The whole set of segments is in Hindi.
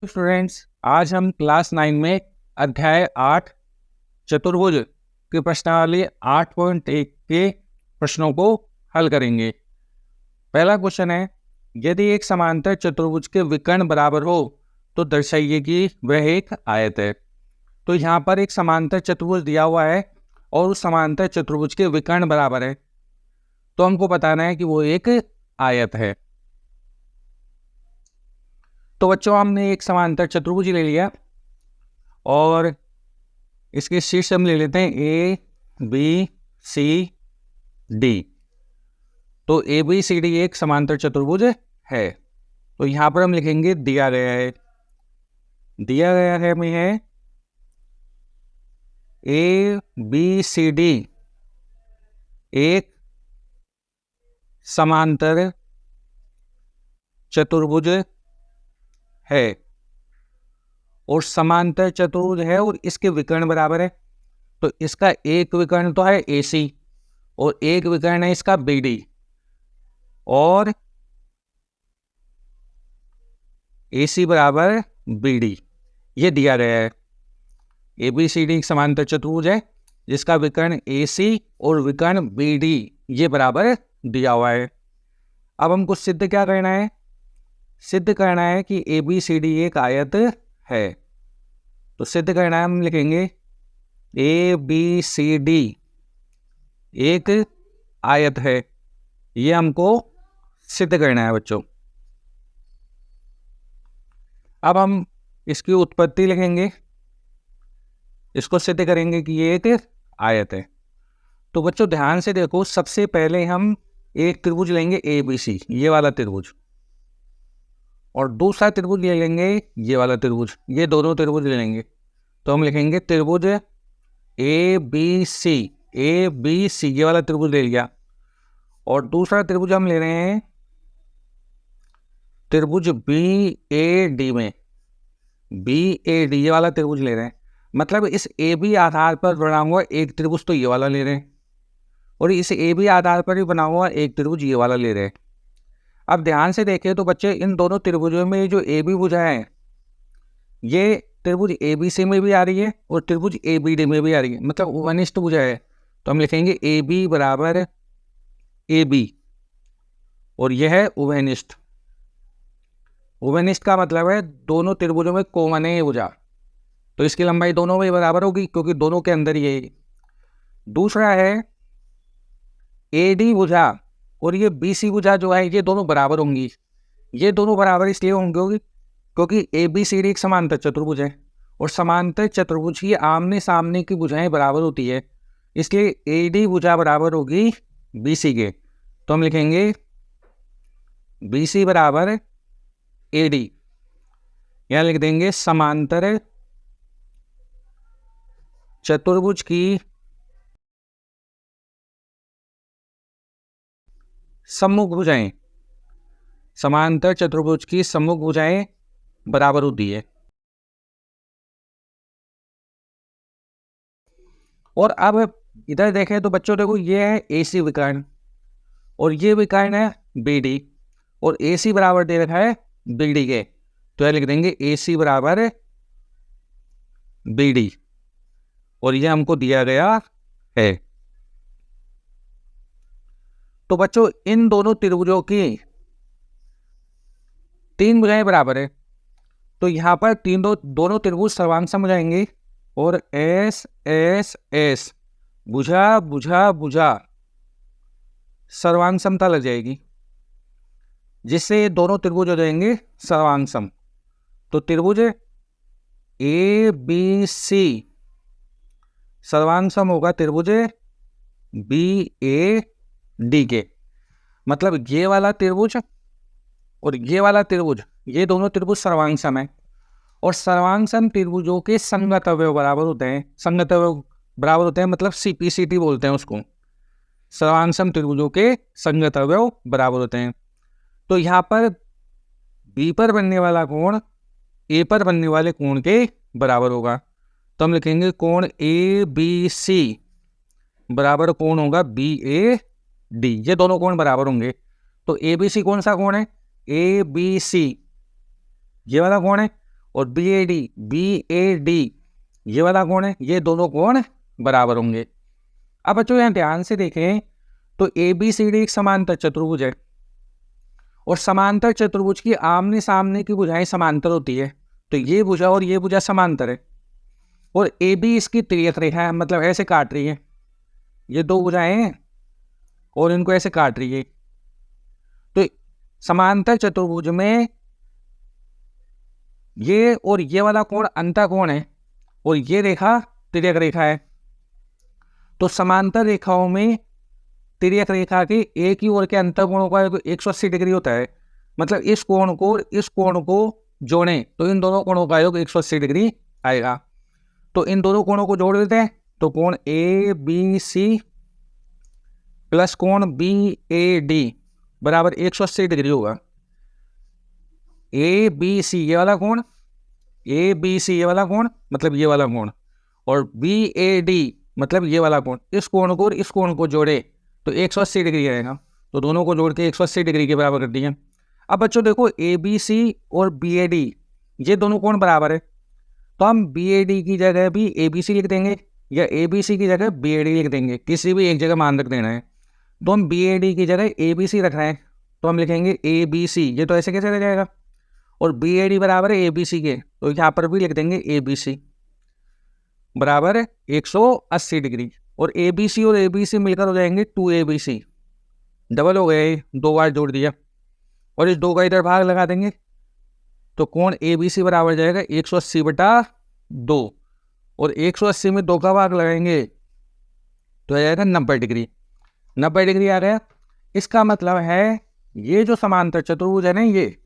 स्टूडेंट्स, आज हम क्लास 9 में अध्याय 8 चतुर्भुज की प्रश्नावली 8.1 के प्रश्नों को हल करेंगे। पहला क्वेश्चन है, यदि एक समांतर चतुर्भुज के विकर्ण बराबर हो तो दर्शाइए कि वह एक आयत है। तो यहाँ पर एक समांतर चतुर्भुज दिया हुआ है और उस समांतर चतुर्भुज के विकर्ण बराबर है, तो हमको बताना है कि वो एक आयत है। तो बच्चों, हमने एक समांतर चतुर्भुज ले लिया और इसके शीर्ष हम ले लेते हैं ए बी सी डी। तो ए बी सी डी एक समांतर चतुर्भुज है। तो यहाँ पर हम लिखेंगे दिया गया है हमें है ए बी सी डी एक समांतर चतुर्भुज है और समांतर चतुर्भुज है और इसके विकर्ण बराबर है। तो इसका एक विकर्ण तो है ए सी और एक विकर्ण है इसका बी डी, और ए सी बराबर बी डी ये दिया गया है। ए बी सी डी एक समांतर चतुर्भुज है जिसका विकर्ण ए सी और विकर्ण बी डी ये बराबर दिया हुआ है। अब हमको सिद्ध क्या करना है? सिद्ध करना है कि ए बी सी डी एक आयत है। तो सिद्ध करना है, हम लिखेंगे ए बी सी डी एक आयत है। ये हमको सिद्ध करना है बच्चों। अब हम इसकी उत्पत्ति लिखेंगे, इसको सिद्ध करेंगे कि ये एक आयत है। तो बच्चों ध्यान से देखो, सबसे पहले हम एक त्रिभुज लेंगे ए बी सी, ये वाला त्रिभुज, और दूसरा त्रिभुज ले लेंगे ये वाला त्रिभुज, ये दोनों त्रिभुज ले लेंगे। तो हम लिखेंगे त्रिभुज ए बी सी ये वाला त्रिभुज ले लिया, और दूसरा त्रिभुज हम ले रहे हैं त्रिभुज बी ए डी में, बी ए डी ये वाला त्रिभुज ले रहे हैं। मतलब इस ए बी आधार पर बना हुआ एक त्रिभुज तो ये वाला ले रहे हैं, और इस ए बी आधार पर ही बना हुआ एक त्रिभुज ये वाला ले रहे हैं। अब ध्यान से देखें तो बच्चे, इन दोनों त्रिभुजों में जो ए बी भुजा है ये त्रिभुज ए बी सी में भी आ रही है और त्रिभुज ए बी डी में भी आ रही है, मतलब उभयनिष्ठ भुजा है। तो हम लिखेंगे ए बी बराबर ए बी, और यह है उभयनिष्ठ। उभयनिष्ठ का मतलब है दोनों त्रिभुजों में कॉमन है ये भुजा, तो इसकी लंबाई दोनों में बराबर होगी क्योंकि दोनों के अंदर ये है। दूसरा है ए डी भुजा और ये बी सी भुजा जो है ये दोनों बराबर होंगी। ये दोनों बराबर इसलिए होंगे क्योंकि ए बी सी डी एक समांतर चतुर्भुज है, और समांतर चतुर्भुज की आमने सामने की भुजाएं बराबर होती है, इसलिए ए डी भुजा बराबर होगी बी सी के। तो हम लिखेंगे बी सी बराबर ए डी, यहाँ लिख देंगे समांतर चतुर्भुज की सम्मुख भुजाएं, समांतर चतुर्भुज की सम्मुख भुजाएं बराबर होती है। और अब इधर देखें तो बच्चों देखो, ये है ए सी विकर्ण और ये विकर्ण है बी डी, और ए सी बराबर दे रखा है बी डी के। तो यह लिख देंगे ए सी बराबर बी डी, और ये हमको दिया गया है। तो बच्चों इन दोनों त्रिभुजों की तीन भुजाएं बराबर है, तो यहाँ पर दोनों त्रिभुज सर्वांग हो जाएंगे, और एस एस एस भुजा भुजा भुजा सर्वांग समता लग जाएगी, जिससे ये दोनों त्रिभुज हो जाएंगे सर्वांग सम। तो त्रिभुज ए बी सी सर्वांग सम होगा त्रिभुज बी ए डी के। मतलब ये वाला त्रिभुज और ये वाला त्रिभुज, ये दोनों त्रिभुज सर्वांग सम है, और सर्वांग सम त्रिभुजों के संगत अवयव बराबर होते हैं। संगत अवयव बराबर होते हैं मतलब CPCT बोलते हैं उसको, सर्वांग सम त्रिभुजों के संगत अवयव बराबर होते हैं। तो यहाँ पर बी पर बनने वाला कोण ए पर बनने वाले कोण के बराबर होगा। तो हम लिखेंगे कोण ए बी सी बराबर कोण होगा बी ए डी, ये दोनों कोण बराबर होंगे। तो ए बी सी कौन सा कोण है? ए बी सी ये वाला कोण है, और BAD ये वाला कोण है, ये दोनों कोण बराबर होंगे। अब बच्चों यहाँ ध्यान से देखें तो ABCD एक समांतर चतुर्भुज है और समांतर चतुर्भुज की आमने सामने की भुजाएं समांतर होती है, तो ये भुजा और ये भुजा समांतर है और AB इसकी तिर्यक रेखा है, मतलब ऐसे काट रही है, ये दो भुजाएं हैं और इनको ऐसे काट रही है। तो समांतर चतुर्भुज में ये और ये वाला कोण अंतःकोण है और ये रेखा तिर्यक रेखा है। तो समांतर रेखाओं में तिर्यक रेखा के एक ही ओर के अंतःकोणों का 180 डिग्री होता है, मतलब इस कोण को जोड़ें तो इन दोनों कोणों का योग 180 डिग्री आएगा। तो इन दोनों कोणों को जोड़ देते हैं तो कोण ABC प्लस कोण BAD बराबर 180 डिग्री होगा। ABC ये वाला कोण, ABC ये वाला कोण मतलब ये वाला कोण, और BAD मतलब ये वाला कोण, इस कोण को और इस कोण को जोड़े तो 180 डिग्री आएगा। तो दोनों को जोड़ के 180 डिग्री के बराबर कर दिया। अब बच्चों देखो ABC और BAD ये दोनों कोण बराबर है, तो हम BAD की जगह भी ABC लिख देंगे या ABC की जगह BAD लिख देंगे, किसी भी एक जगह मान रख देना है। तो हम BAD की जगह ABC रख रहे हैं तो हम लिखेंगे ABC, ये तो ऐसे कैसे रह जाएगा, और BAD बराबर है ABC के, तो यहाँ पर भी लिख देंगे ABC बराबर 180 डिग्री, और ABC और ABC मिलकर हो जाएंगे 2ABC, डबल हो गए, दो बार जोड़ दिया और इस दो का इधर भाग लगा देंगे तो कोण ABC बराबर जाएगा 180/2 और 180 में 2 का भाग लगाएंगे तो आ जाएगा 90 डिग्री। 90 डिग्री आ गया। इसका मतलब है ये जो समांतर चतुर्भुज है ना, ये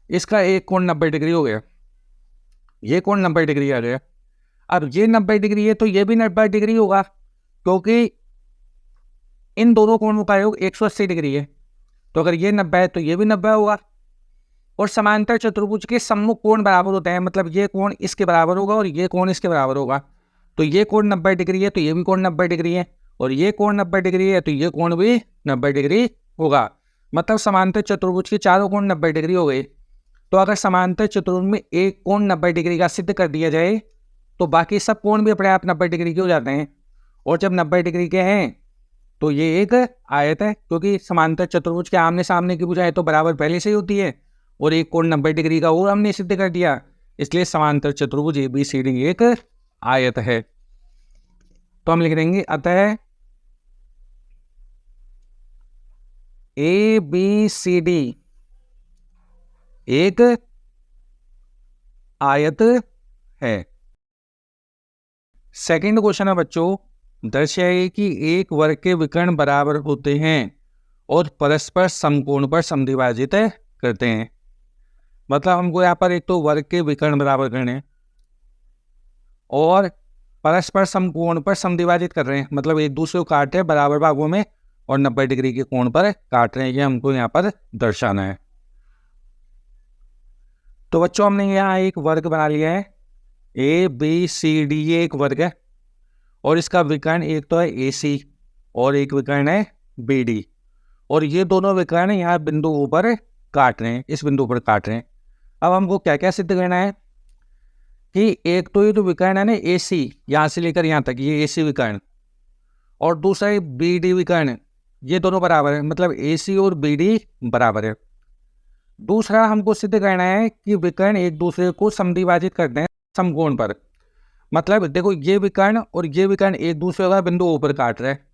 इसका एक कोण 90 डिग्री हो गया, ये कोण 90 डिग्री आ गया। अब ये 90 डिग्री है तो ये भी 90 डिग्री होगा, क्योंकि इन दोनों कोणों का योग 180 डिग्री है, तो अगर ये 90 है तो ये भी 90 होगा। और समांतर चतुर्भुज के सम्मुख कोण बराबर होते हैं, मतलब ये कोण इसके बराबर होगा और ये कोण इसके बराबर होगा। तो ये कोण 90 डिग्री है तो ये भी कोण 90 डिग्री है, और ये कोण 90 डिग्री है तो ये कोण भी 90 डिग्री होगा। मतलब समांतर चतुर्भुज के चारों कोण 90 डिग्री हो गए। तो अगर समांतर चतुर्भुज में एक कोण 90 डिग्री का सिद्ध कर दिया जाए तो बाकी सब कोण भी अपने आप 90 डिग्री के हो जाते हैं, और जब 90 डिग्री के हैं तो ये एक आयत है, क्योंकि समांतर चतुर्भुज के आमने सामने की भुजाएं तो बराबर पहले से ही होती है और एक कोण 90 डिग्री का और हमने सिद्ध कर दिया, इसलिए समांतर चतुर्भुज ABCD एक आयत है। तो हम लिख देंगे अतः ABCD एक आयत है। सेकंड क्वेश्चन है बच्चों, दर्शाइए कि एक वर्ग के विकर्ण बराबर होते हैं और परस्पर समकोण पर समद्विभाजित करते हैं। मतलब हमको यहाँ पर एक तो वर्ग के विकर्ण बराबर करने हैं और परस्पर समकोण पर समद्विभाजित कर रहे हैं, मतलब एक दूसरे को काट रहे हैं बराबर भागों में और 90 डिग्री के कोण पर काट रहे हैं, ये हमको यहाँ पर दर्शाना है। तो बच्चों हमने यहाँ एक वर्ग बना लिया है, ABCD ये एक वर्ग है और इसका विकर्ण एक तो है AC और एक विकर्ण है BD, और ये दोनों विकर्ण यहाँ बिंदुओं पर काट रहे हैं, इस बिंदु पर काट रहे हैं। अब हमको क्या क्या सिद्ध करना है कि एक तो ये जो विकर्ण है ना AC, यहाँ से लेकर यहाँ तक ये AC विकर्ण, और दूसरा ये BD विकर्ण, ये दोनों बराबर है, मतलब AC और BD बराबर है। दूसरा हमको सिद्ध करना है कि विकर्ण एक दूसरे को समद्विभाजित करते हैं समकोण पर, मतलब देखो ये विकर्ण और ये विकर्ण एक दूसरे का बिंदु ऊपर काट रहे हैं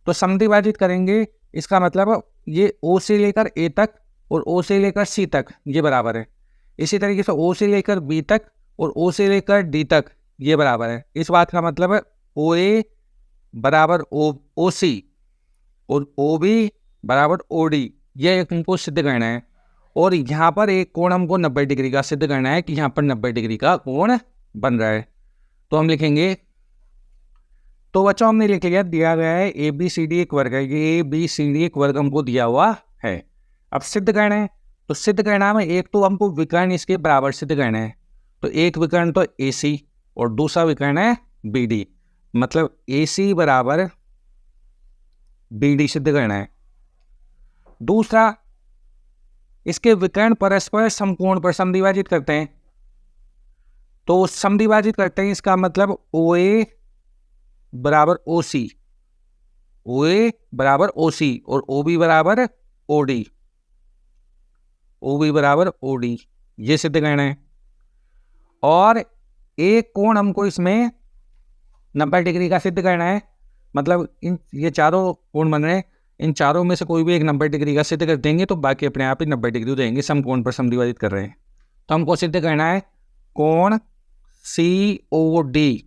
तो समद्विभाजित करेंगे, इसका मतलब ये O से लेकर A तक और O से लेकर C तक ये बराबर है। इसी तरीके से O से लेकर B तक और O से लेकर D तक ये बराबर है। इस बात का मतलब है OA बराबर OC और OB बराबर OD, ये हमको सिद्ध करना है। और यहाँ पर एक कोण हमको 90 डिग्री का सिद्ध करना है कि यहाँ पर 90 डिग्री का कोण बन रहा है। तो हम लिखेंगे, तो बच्चों हमने लिख लिया, दिया गया है ABCD एक वर्ग है, ये ABCD एक वर्ग हमको दिया हुआ है। अब सिद्ध करना है, तो सिद्ध करना में एक तो हमको विकर्ण इसके बराबर सिद्ध करना है, तो एक विकर्ण तो AC और दूसरा विकर्ण है BD, मतलब AC बराबर BD सिद्ध करना है। दूसरा, इसके विकर्ण परस्पर समकोण पर समद्विभाजित करते हैं, तो समद्विभाजित करते हैं, इसका मतलब ओ ए बराबर ओ सी, ओ ए बराबर ओ सी और ओ बी बराबर ओ डी, ओ बी बराबर ओ डी, ये सिद्ध करना है। और एक कोण हमको इसमें 90 डिग्री का सिद्ध करना है, मतलब इन ये चारों कोण बन रहे हैं, इन चारों में से कोई भी एक 90 डिग्री का सिद्ध कर देंगे तो बाकी अपने आप ही 90 डिग्री हो जाएंगे, समकोण पर समद्विभाजित कर रहे हैं। तो हमको सिद्ध करना है कोण सी ओ डी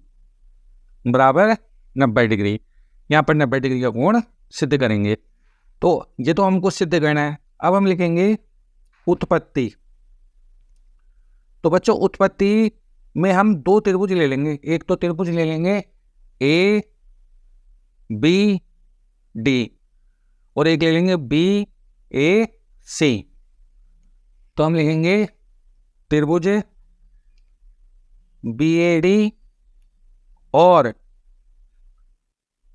बराबर 90 डिग्री, यहाँ पर 90 डिग्री का कोण सिद्ध करेंगे। तो ये तो हमको सिद्ध करना है। अब हम लिखेंगे उत्पत्ति। तो बच्चों उत्पत्ति में हम दो त्रिभुज ले लेंगे, एक तो त्रिभुज ले लेंगे ए बी डी और एक ले लेंगे बी ए सी। तो हम लिखेंगे त्रिभुज बी ए डी और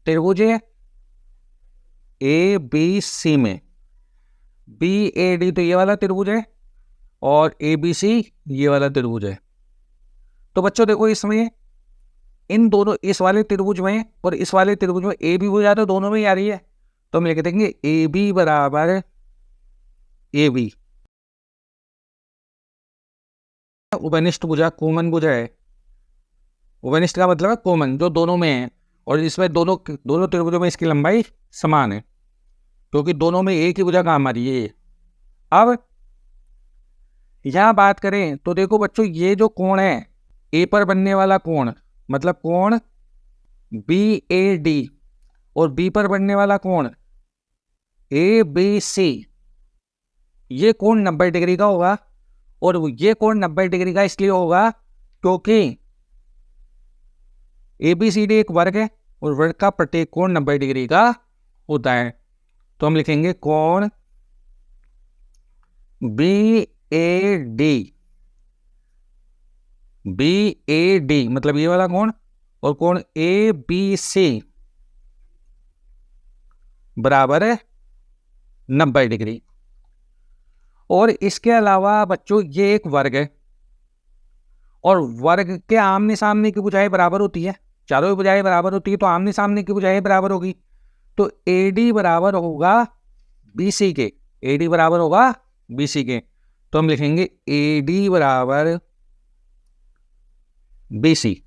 त्रिभुज ए बी सी में बी ए डी तो ये वाला त्रिभुज है और ए बी सी ये वाला त्रिभुज है। तो बच्चों देखो इसमें इन दोनों, इस वाले त्रिभुज में और इस वाले त्रिभुज में ए बी भुजा तो दोनों में ही आ रही है, तो हम लिख देंगे ए बी बराबर ए बी। उभयनिष्ठ भुजा कॉमन भुजा है, उभयनिष्ठ का मतलब है कॉमन, जो दोनों में है, और इसमें दोनों त्रिभुजों में इसकी लंबाई समान है क्योंकि दोनों में एक ही भुजा काम आ रही है। अब यहां बात करें तो देखो बच्चों, ये जो कोण है ए पर बनने वाला कोण, मतलब कोण बी ए डी और बी पर बनने वाला कोण ए बी सी, ये कोण 90 डिग्री का होगा। और ये कोण 90 डिग्री का इसलिए होगा क्योंकि ए बी सी डी एक वर्ग है और वर्ग का प्रत्येक कोण 90 डिग्री का होता है। तो हम लिखेंगे कोण B A D, B A D मतलब ये वाला कोण, और कोण ए बी सी बराबर है 90 डिग्री। और इसके अलावा बच्चों ये एक वर्ग है और वर्ग के आमने सामने की भुजाएं बराबर होती है, चारों की भुजाएं बराबर होती है तो आमने सामने की भुजाएं बराबर होगी। तो ए डी बराबर होगा बी सी के, ए डी बराबर होगा बी सी के। तो हम लिखेंगे ए डी बराबर बी सी।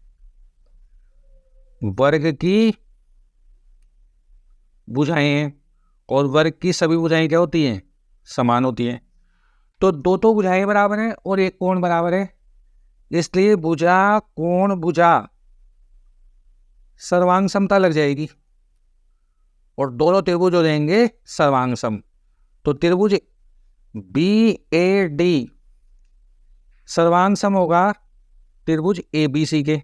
वर्ग की भुजाएं हैं और वर्ग की सभी भुजाएं क्या होती हैं, समान होती हैं। तो दो तो भुजाएं बराबर है और एक कोण बराबर है, इसलिए भुजा कोण भुजा सर्वांग समता लग जाएगी और दोनों त्रिभुज हो जाएंगे सर्वांग सम। तो त्रिभुज बी ए डी सर्वांग सम होगा त्रिभुज ए बी सी के,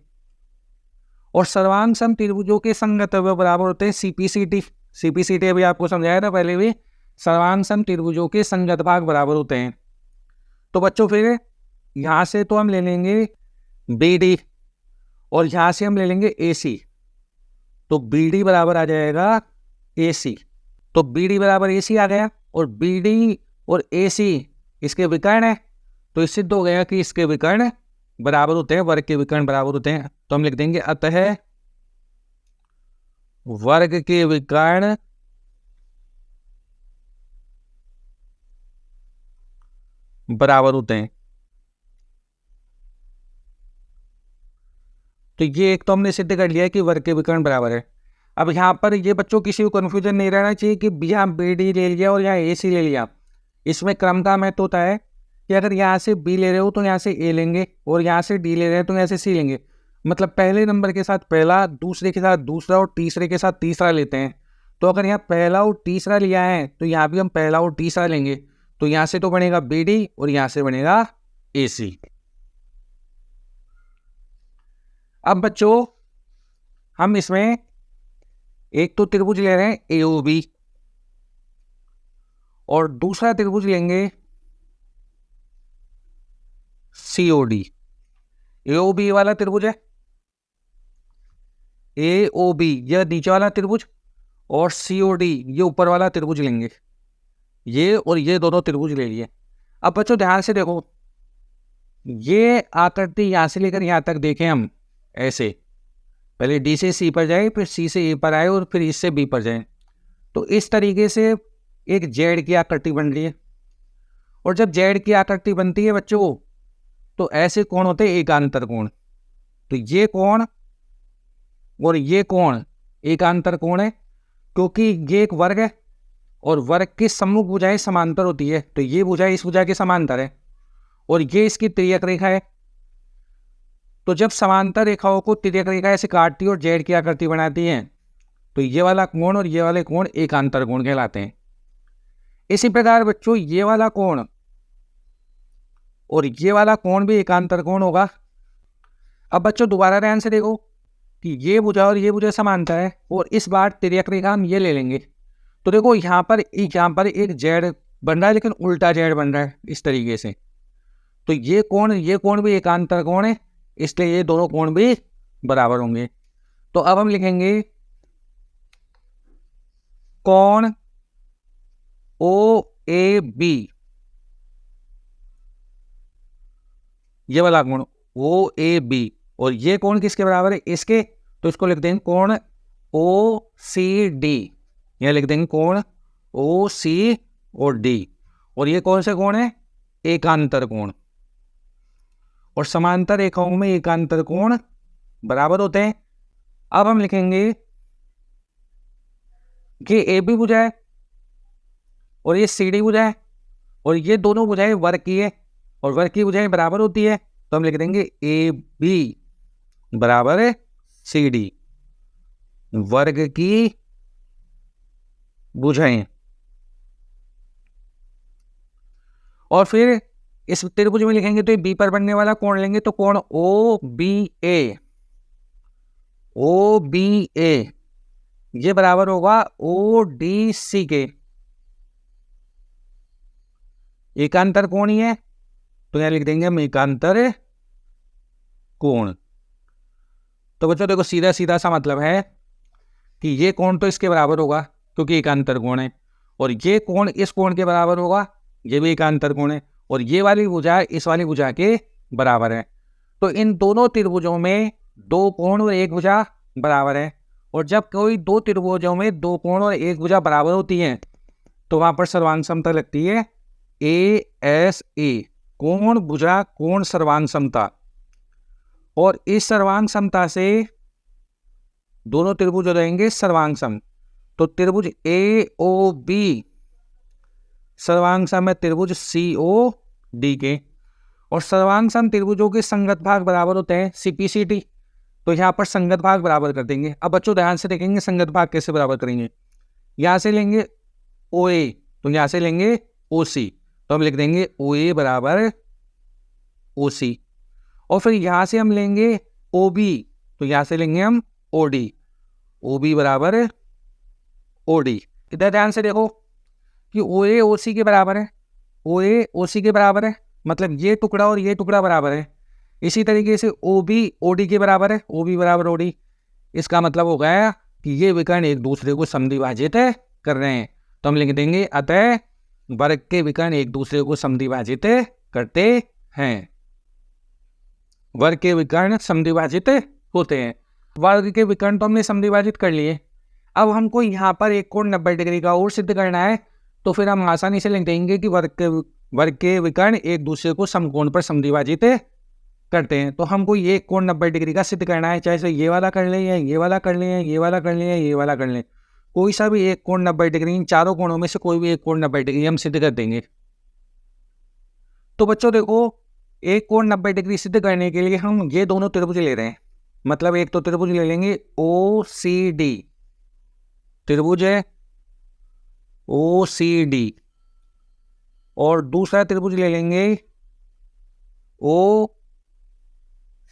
और सर्वांग सम त्रिभुजों के संगत बराबर होते हैं सीपीसीटी। सीपीसीटी अभी आपको समझाया था पहले भी, सर्वांग सम त्रिभुजों के संगत भाग बराबर होते हैं। तो बच्चों फिर यहां से तो हम ले लेंगे बी डी और यहां से हम ले लेंगे ए सी, तो बी डी बराबर आ जाएगा ए सी। तो बी डी बराबर ए सी आ गया और बी डी और ए सी इसके विकर्ण है, तो इससे सिद्ध हो गया कि इसके विकर्ण बराबर होते हैं, वर्ग के विकर्ण बराबर होते हैं। तो हम लिख देंगे अतः वर्ग के विकर्ण बराबर होते हैं। तो ये एक तो हमने सिद्ध कर लिया कि वर्ग के विकर्ण बराबर है। अब यहाँ पर ये बच्चों किसी को कन्फ्यूजन नहीं रहना चाहिए कि यहाँ बी डी ले लिया और यहाँ ए सी ले लिया। इसमें क्रम का महत्व होता है कि अगर यहाँ से बी ले रहे हो तो यहाँ से ए लेंगे और यहाँ से डी ले रहे हैं तो यहाँ से सी लेंगे। मतलब पहले नंबर के साथ पहला, दूसरे के साथ दूसरा और तीसरे के साथ तीसरा लेते हैं। तो अगर यहाँ पहला और तीसरा लिया है तो यहाँ भी हम पहला और तीसरा लेंगे। तो यहाँ से तो बनेगा बी डी और यहाँ से बनेगा ए सी। अब बच्चों हम इसमें एक तो त्रिभुज ले रहे हैं ए ओ बी और दूसरा त्रिभुज लेंगे सी ओ डी। ए ओ बी वाला त्रिभुज है, ए ओ बी यह नीचे वाला त्रिभुज और सी ओ डी ये ऊपर वाला त्रिभुज लेंगे, ये और ये दोनों त्रिभुज ले लिए। अब बच्चों ध्यान से देखो, ये आकृति यहाँ से लेकर यहाँ तक देखें हम ऐसे, पहले डी से सी पर जाए, फिर सी से ए पर आए और फिर इससे बी पर जाए, तो इस तरीके से एक जेड की आकृति बन रही है। और जब जेड की आकृति बनती है बच्चों, तो ऐसे कोण होते हैं एकांतर कोण। तो ये कोण और ये कोण एकांतर कोण है, क्योंकि ये एक वर्ग है और वर्ग की सम्मुख भुजाएं समांतर होती है, तो ये भुजा इस भुजा के समांतर है और ये इसकी तिर्यक रेखा है। तो जब समांतर रेखाओं को तिर्यक रेखा ऐसे काटती है और जेड की आकृति बनाती है, तो ये वाला कोण और ये वाले कोण एकांतर कोण कहलाते हैं। इसी प्रकार बच्चों ये वाला कोण और ये वाला कोण भी एकांतर कोण होगा। अब बच्चों दोबारा ध्यान से देखो कि ये भुजा और ये भुजा समांतर है और इस बार तिर्यक रेखा हम ये ले लेंगे। तो देखो यहाँ पर एक जेड बन रहा है, लेकिन उल्टा जेड बन रहा है इस तरीके से। तो ये कोण भी एकांतर कोण है, इसलिए ये दोनों कोण भी बराबर होंगे। तो अब हम लिखेंगे कोण ओ ए बी, ये वाला कोण ओ ए बी, और ये कोण किसके बराबर है, इसके। तो इसको लिख देंगे कोण ओ सी डी, यह लिख देंगे कोण ओ सी और डी। और ये कौन से कोण है, एकांतर कोण। और समांतर रेखाओं में एकांतर कोण बराबर होते हैं। अब हम लिखेंगे कि ए बी भुजा है और ये सी डी भुजा है, और ये दोनों भुजाएं वर्ग की है और वर्ग की भुजाएं बराबर होती है। तो हम लिख देंगे ए बी बराबर है सी डी, वर्ग की भुजाएं। और फिर इस त्रिभुज में लिखेंगे तो ये बी पर बनने वाला कोण लेंगे, तो कोण ओ बी ए, ये बराबर होगा ओ डी सी के। एकांतर कोण ही है, तो यहां लिख देंगे हम एकांतर कोण। तो बच्चों देखो सीधा सीधा सा मतलब है कि ये कोण तो इसके बराबर होगा क्योंकि एकांतर कोण है, और ये कोण इस कोण के बराबर होगा, ये भी एकांतर कोण है, और ये वाली भुजा इस वाली भुजा के बराबर है। तो इन दोनों त्रिभुजों में दो कोण और एक भुजा बराबर है, और जब कोई दो त्रिभुजों में दो कोण और एक भुजा बराबर होती है तो वहां पर सर्वांग समता लगती है ए एस ए, कोण भुजा कोण सर्वांग समता। और इस सर्वांग समता से दोनों त्रिभुज हो जाएंगे सर्वांग सम। तो त्रिभुज ए ओ बी सर्वांग सम है त्रिभुज सी ओ डी के, और सर्वांग सम त्रिभुजों के संगत भाग बराबर होते हैं सीपीसीटी। तो यहाँ पर संगत भाग बराबर कर देंगे। अब बच्चों ध्यान से देखेंगे संगत भाग कैसे बराबर करेंगे। यहाँ से लेंगे ओ ए, तो यहाँ से लेंगे ओ सी, तो हम लिख देंगे ओ ए बराबर ओ सी। और फिर यहाँ से हम लेंगे ओ बी, तो यहाँ से लेंगे हम ओ डी, ओ बी बराबर ओ डी। इधर ध्यान से देखो कि ओ ए ओ सी के बराबर है, ओ ए ओ सी के बराबर है, मतलब ये टुकड़ा और ये टुकड़ा बराबर है। इसी तरीके से ओ बी ओ डी के बराबर है, ओ बी बराबर ओ डी। इसका मतलब हो गया कि ये विकर्ण एक दूसरे को समद्विभाजित कर रहे हैं। तो हम लिख देंगे अतः वर्ग के विकर्ण एक दूसरे को समद्विभाजित करते हैं, वर्ग के विकर्ण समद्विभाजित होते हैं। वर्ग के विकर्ण तो हमने समद्विभाजित कर लिए। अब हमको यहाँ पर एक कोण 90 डिग्री का और सिद्ध करना है, तो फिर हम आसानी से लिख देंगे कि वर्ग के विकर्ण एक दूसरे को समकोण पर समद्विभाजित करते हैं। तो हमको ये कोण 90 डिग्री का सिद्ध करना है, चाहे ये वाला कर लें या ये वाला कर लें या ये वाला कर लें या ये वाला कर लें, कोई सा भी एक कोण 90 डिग्री, इन चारों कोणों में से कोई भी एक कोण 90 डिग्री हम सिद्ध कर देंगे। तो बच्चों देखो एक कोण 90 डिग्री सिद्ध करने के लिए हम ये दोनों त्रिभुज ले रहे हैं, मतलब एक तो त्रिभुज ले लेंगे ओ सी डी, त्रिभुज है ओ सी डी, और दूसरा त्रिभुज ले लेंगे ओ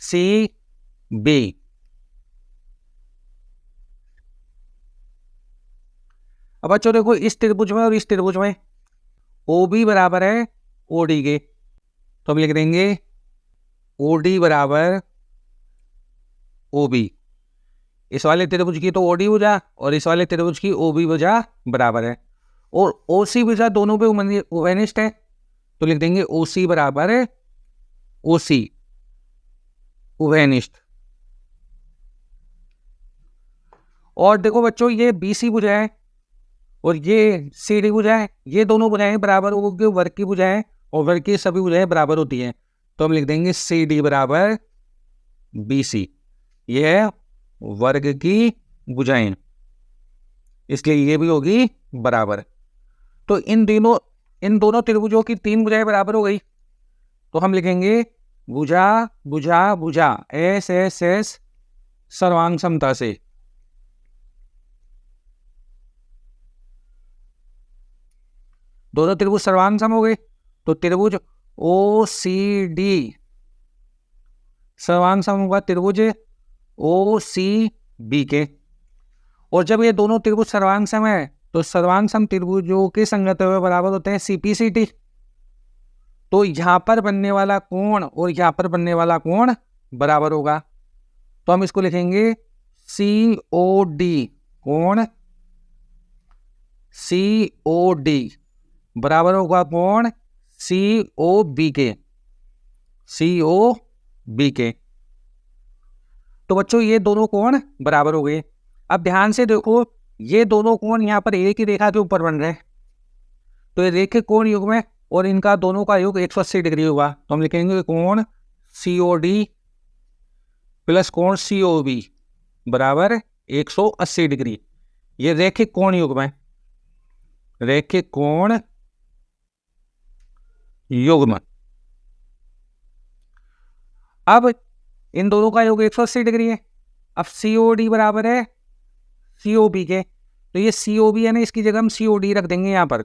सी बी। अब बच्चों देखो इस त्रिभुज में और इस त्रिभुज में ओ बी बराबर है ओ डी के, तो हम लिख देंगे ओ डी बराबर ओ बी। इस वाले त्रिभुज की तो ओ डी भुजा और इस वाले त्रिभुज की ओ बी भुजा बराबर है, और ओ सी भुजा दोनों पे उभयनिष्ठ है, तो लिख देंगे ओ सी बराबर ओसी उभयनिष्ठ। और देखो बच्चों, ये बीसी भुजाएं और ये सीडी भुजाएं, ये दोनों भुजाएं बराबर होगी वर्ग की भुजाएं, और वर्ग की सभी भुजाएं बराबर होती हैं। तो हम लिख देंगे सी डी बराबर बीसी, ये है वर्ग की भुजाएं, इसलिए ये भी होगी बराबर। तो इन दोनों त्रिभुजों की 3 भुजाएं बराबर हो गई, तो हम लिखेंगे भुजा भुजा भुजा एस एस एस सर्वांग समता से। दोनों त्रिभुज सर्वांग सम हो गए, तो त्रिभुज ओ सी डी सर्वांग सम होगा त्रिभुज ओ सी बी के। और जब ये दोनों त्रिभुज सर्वांग सम है, तो सर्वांग सम त्रिभुजों के संगत हुए बराबर होते हैं सीपीसीटी। तो यहां पर बनने वाला कोण और यहां पर बनने वाला कोण बराबर होगा, तो हम इसको लिखेंगे सी ओ डी, कोण सी ओ डी बराबर होगा कोण सी ओ बी के, सी ओ बी के। तो बच्चों ये दोनों कोण बराबर हो गए। अब ध्यान से देखो, ये दोनों कोण यहाँ पर एक ही रेखा के ऊपर बन रहे हैं, तो ये रेखिक कोण युग्म है और इनका दोनों का योग 180 डिग्री होगा। तो हम लिखेंगे कोण सी ओ डी प्लस कोण सी ओ बी बराबर 180 डिग्री। ये रेखिक कोण युग्म है, रेखिक कोण युग्म। अब इन दोनों का योग 180 डिग्री है। अब सीओडी बराबर है सीओबी के, तो ये सीओबी है ना, इसकी जगह हम सीओडी रख देंगे यहां पर।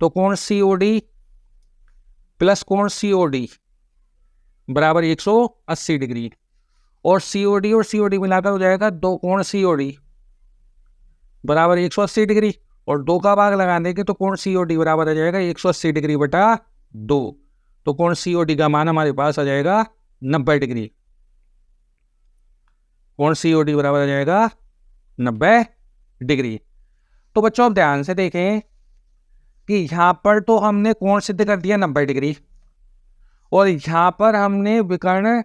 तो कोण सीओडी प्लस कोण सीओडी बराबर 180 डिग्री, और सीओडी मिलाकर हो जाएगा दो कोण सीओडी बराबर 180 डिग्री, और 2 का भाग लगा देंगे तो कोण सीओडी बराबर आ जाएगा 180 डिग्री बटा 2। तो कोण सीओडी का मान हमारे पास आ जाएगा 90 डिग्री, कोण सीओडी बराबर आ जाएगा 90 डिग्री। तो बच्चों अब ध्यान से देखें कि यहां पर तो हमने कोण सिद्ध कर दिया 90 डिग्री, और यहां पर हमने विकर्ण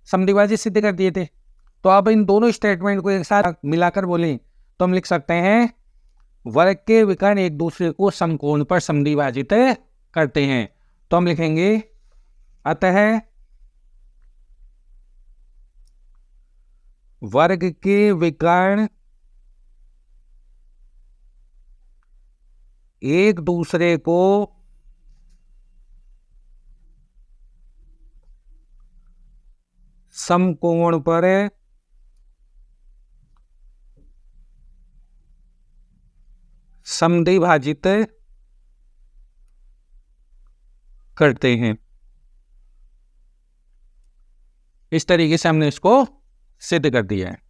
समद्विभाजित सिद्ध कर दिए थे। तो अब इन दोनों स्टेटमेंट को एक साथ मिलाकर बोलें तो हम लिख सकते हैं वर्ग के विकर्ण एक दूसरे को समकोण पर समद्विभाजित करते हैं। तो हम लिखेंगे अतः वर्ग के विकर्ण एक दूसरे को समकोण पर समद्विभाजित करते हैं। इस तरीके से हमने इसको सिद्ध कर दिया है।